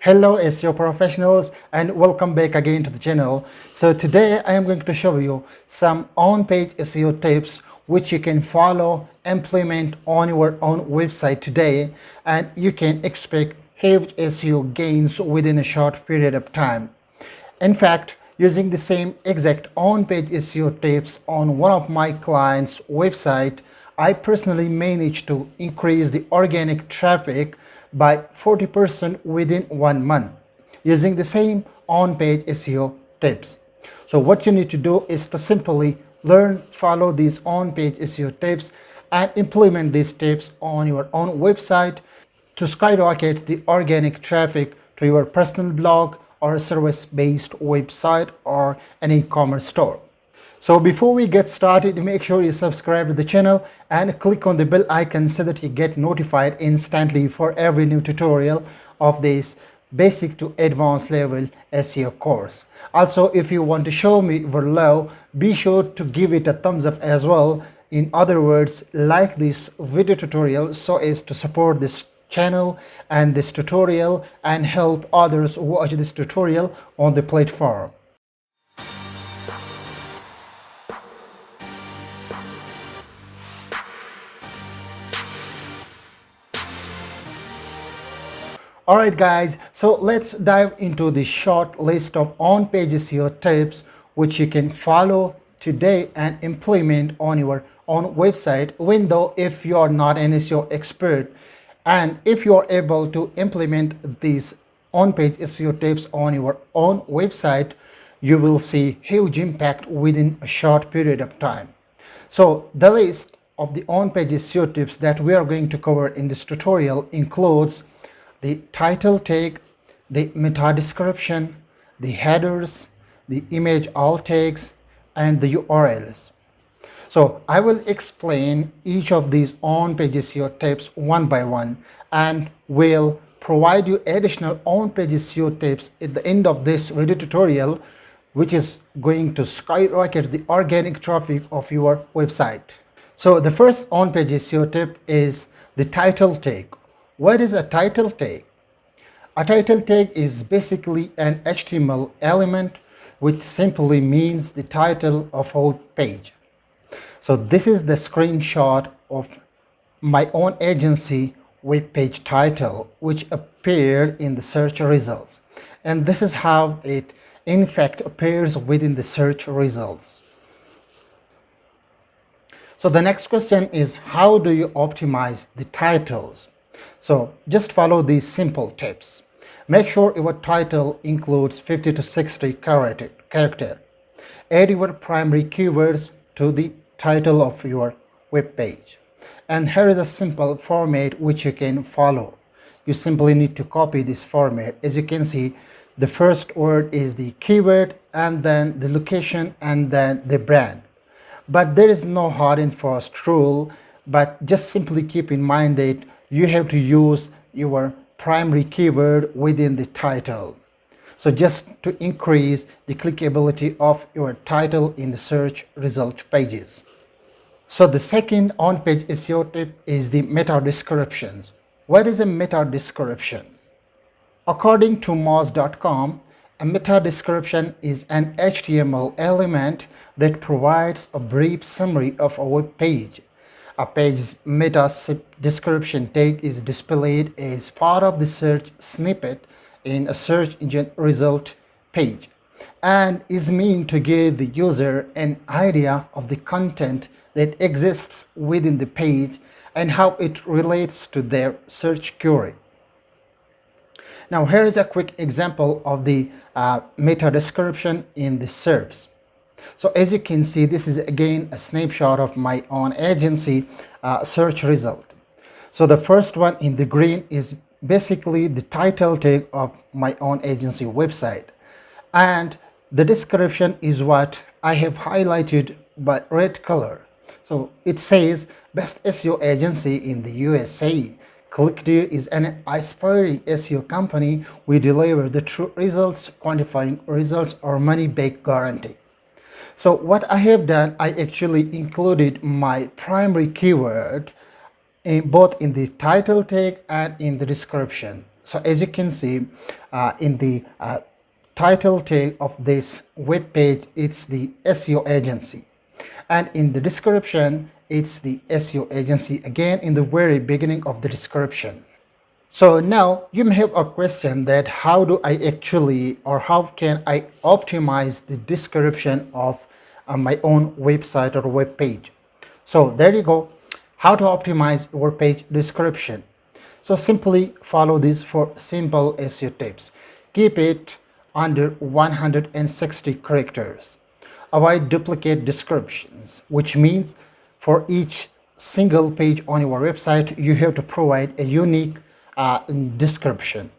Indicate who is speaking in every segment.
Speaker 1: Hello SEO professionals and welcome back again to the channel. So today I am going to show you some on-page SEO tips which you can follow, implement on your own website today, and you can expect huge SEO gains within a short period of time. In fact, using the same exact on-page SEO tips on one of my clients' website, I personally managed to increase the organic traffic by 40% within 1 month using the same on-page SEO tips. So what you need to do is to simply learn, follow these on-page SEO tips and implement these tips on your own website to skyrocket the organic traffic to your personal blog or a service-based website or an e-commerce store. So before we get started, make sure you subscribe to the channel and click on the bell icon so that you get notified instantly for every new tutorial of this basic to advanced level SEO course. Also, if you want to show me your love, be sure to give it a thumbs up as well. In other words, like this video tutorial so as to support this channel and this tutorial and help others watch this tutorial on the platform. Alright guys, so let's dive into the short list of on-page SEO tips which you can follow today and implement on your own website, even though if you are not an SEO expert. And if you are able to implement these on-page SEO tips on your own website, you will see huge impact within a short period of time. So the list of the on-page SEO tips that we are going to cover in this tutorial includes the title tag, the meta description, the headers, the image alt tags, and the URLs. So I will explain each of these on-page SEO tips one by one and will provide you additional on-page SEO tips at the end of this video tutorial, which is going to skyrocket the organic traffic of your website. So the first on-page SEO tip is the title tag. What is a title tag? A title tag is basically an HTML element which simply means the title of a page. So this is the screenshot of my own agency web page title which appeared in the search results. And this is how it in fact appears within the search results. So the next question is, how do you optimize the titles? So just follow these simple tips. Make sure your title includes 50 to 60 character. Add your primary keywords to the title of your web page. And here is a simple format which you can follow. You simply need to copy this format. As you can see, the first word is the keyword and then the location and then the brand. But there is no hard and fast rule, but just simply keep in mind that you have to use your primary keyword within the title. So just to increase the clickability of your title in the search result pages. So the second on-page SEO tip is the meta descriptions. What is a meta description? According to moz.com, a meta description is an HTML element that provides a brief summary of a web page. A page's meta description tag is displayed as part of the search snippet in a search engine result page and is meant to give the user an idea of the content that exists within the page and how it relates to their search query. Now here is a quick example of the meta description in the SERPs. So as you can see, this is again a snapshot of my own agency search result. So the first one in the green is basically the title tag of my own agency website. And the description is what I have highlighted by red color. So it says best SEO agency in the USA. ClickDeer is an aspiring SEO company. We deliver the true results, quantifying results or money back guarantee. So what I have done, I actually included my primary keyword both in the title tag and in the description. So as you can see in the title tag of this web page, it's the SEO agency, and in the description it's the SEO agency again in the very beginning of the description. So now you may have a question that how do I actually, or how can I optimize the description of my own website or web page. So there you go, how to optimize your page description. So simply follow these 4 simple SEO tips. Keep it under 160 characters. Avoid duplicate descriptions, which means for each single page on your website, you have to provide a unique description.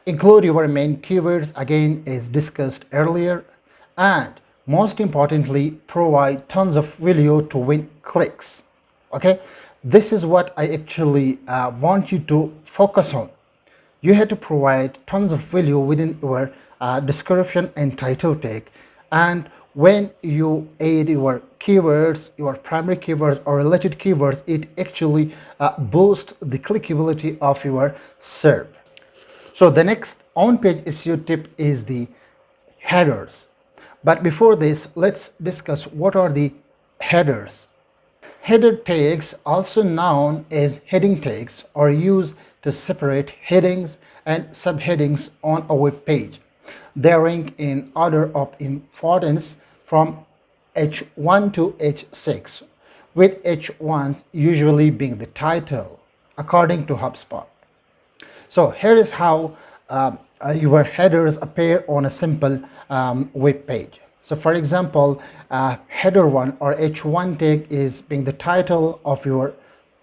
Speaker 1: Include your main keywords, again, as discussed earlier. And most importantly, provide tons of value to win clicks. Okay, this is what I actually want you to focus on. You have to provide tons of value within your description and title tag. And when you add your keywords, your primary keywords or related keywords, it actually boosts the clickability of your SERP. So the next on-page SEO tip is the headers. But before this, let's discuss what are the headers. Header tags, also known as heading tags, are used to separate headings and subheadings on a web page. They rank in order of importance from H1 to H6, with H1 usually being the title, according to HubSpot. So here is how your headers appear on a simple web page. So for example, header 1 or H1 tag is being the title of your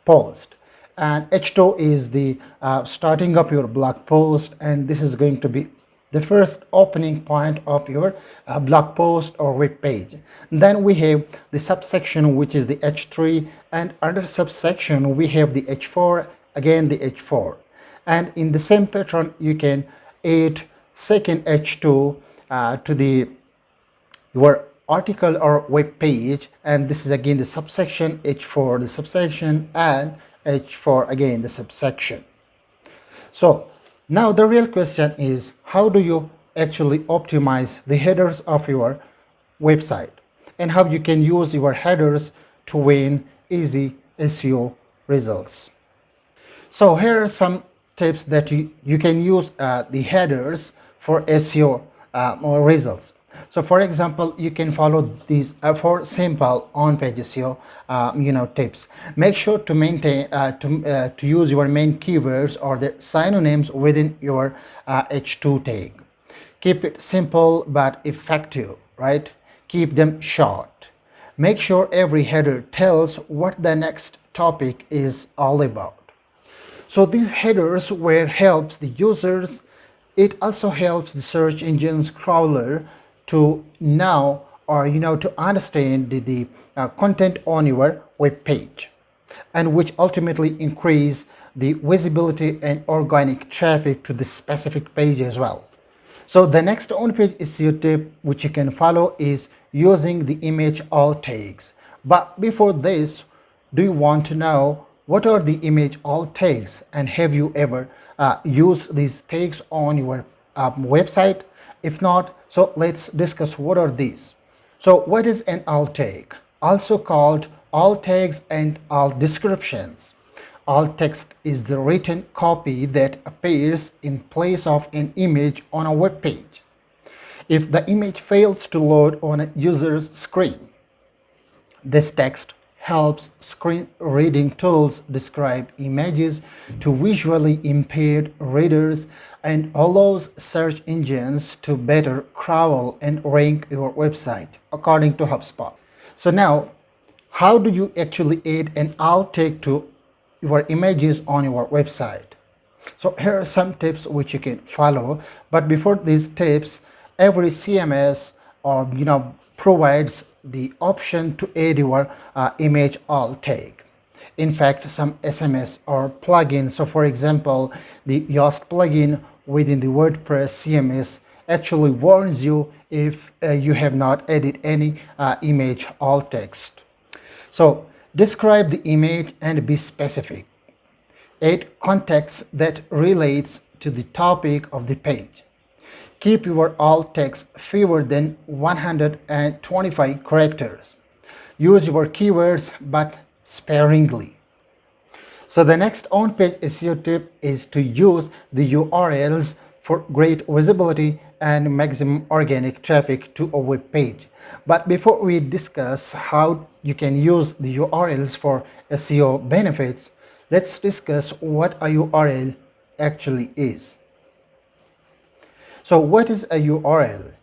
Speaker 1: post, and H2 is the starting of your blog post, and this is going to be the first opening point of your blog post or web page. Then we have the subsection, which is the H3, and under subsection we have the H4, again the H4. And in the same pattern, you can add second H2 to the your article or web page, and this is again the subsection H4, the subsection, and H4 again the subsection. So now the real question is, how do you actually optimize the headers of your website, and how you can use your headers to win easy SEO results. So here are some tips that you can use the headers for SEO results. So for example, you can follow these 4 simple on-page SEO tips. Make sure to maintain to use your main keywords or the synonyms within your H2 tag. Keep it simple but effective, right? Keep them short. Make sure every header tells what the next topic is all about. So these headers where helps the users, it also helps the search engines crawler to know or to understand the content on your web page, and which ultimately increase the visibility and organic traffic to the specific page as well. So the next on-page SEO tip which you can follow is using the image alt tags. But before this, do you want to know what are the image alt tags, and have you ever used these tags on your website? If not, so let's discuss what are these. So what is an alt tag? Also called alt tags and alt descriptions. Alt text is the written copy that appears in place of an image on a web page. If the image fails to load on a user's screen, this text helps screen reading tools describe images to visually impaired readers and allows search engines to better crawl and rank your website, according to HubSpot. So now, how do you actually add an alt tag to your images on your website? So here are some tips which you can follow, but before these tips, every CMS or provides the option to add your image alt tag. In fact, some SMS or plugins, so for example, the Yoast plugin within the WordPress CMS actually warns you if you have not added any image alt text. So describe the image and be specific. Add context that relates to the topic of the page. Keep your alt text fewer than 125 characters. Use your keywords but sparingly. So the next on-page SEO tip is to use the URLs for great visibility and maximum organic traffic to a web page. But before we discuss how you can use the URLs for SEO benefits, let's discuss what a URL actually is. So what is a URL?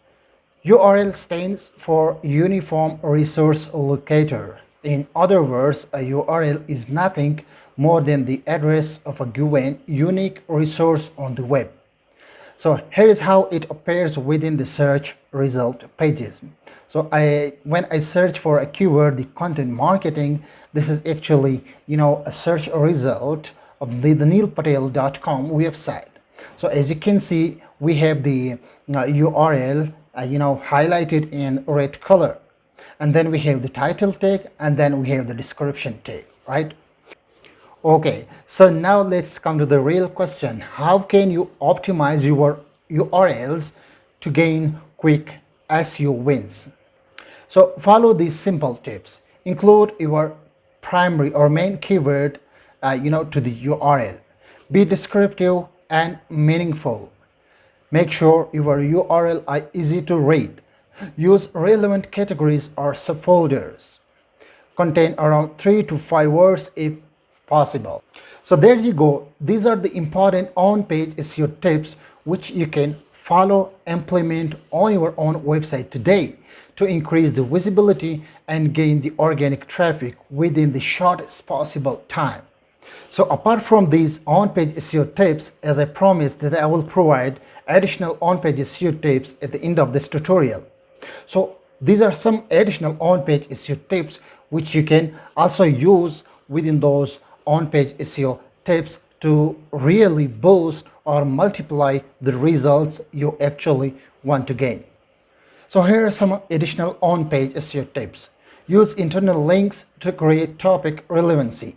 Speaker 1: URL stands for Uniform Resource Locator. In other words, a URL is nothing more than the address of a given unique resource on the web. So here is how it appears within the search result pages. So when I search for a keyword, the content marketing, this is actually, a search result of the neilpatel.com website. So as you can see, we have the URL, highlighted in red color. And then we have the title tag, and then we have the description tag, right? Okay, so now let's come to the real question. How can you optimize your URLs to gain quick SEO wins? So follow these simple tips. Include your primary or main keyword, to the URL. Be descriptive and meaningful. Make sure your URL are easy to read. Use relevant categories or subfolders. Contain around 3 to 5 words if possible. So there you go. These are the important on-page SEO tips which you can follow, implement on your own website today to increase the visibility and gain the organic traffic within the shortest possible time. So apart from these on-page SEO tips, as I promised that I will provide additional on-page SEO tips at the end of this tutorial. So these are some additional on-page SEO tips which you can also use within those on-page SEO tips to really boost or multiply the results you actually want to gain. So here are some additional on-page SEO tips. Use internal links to create topic relevancy.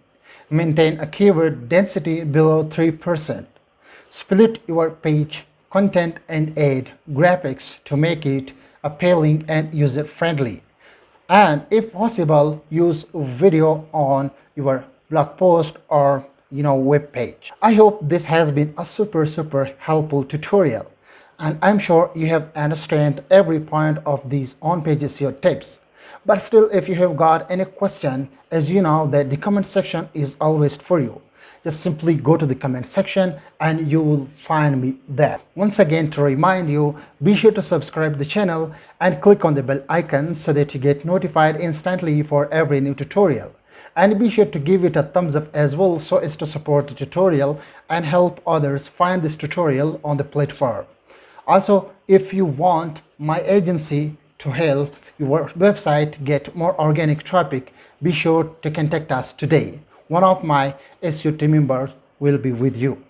Speaker 1: Maintain a keyword density below 3%. Split your page content and add graphics to make it appealing and user-friendly. And if possible, use video on your blog post or web page. I hope this has been a super helpful tutorial, and I'm sure you have understand every point of these on-page SEO tips. But still, if you have got any question, as you know that the comment section is always for you. Just simply go to the comment section and you will find me there. Once again, to remind you, be sure to subscribe the channel and click on the bell icon so that you get notified instantly for every new tutorial. And be sure to give it a thumbs up as well so as to support the tutorial and help others find this tutorial on the platform. Also, if you want my agency to help your website get more organic traffic, be sure to contact us today. One of my SEO team members will be with you.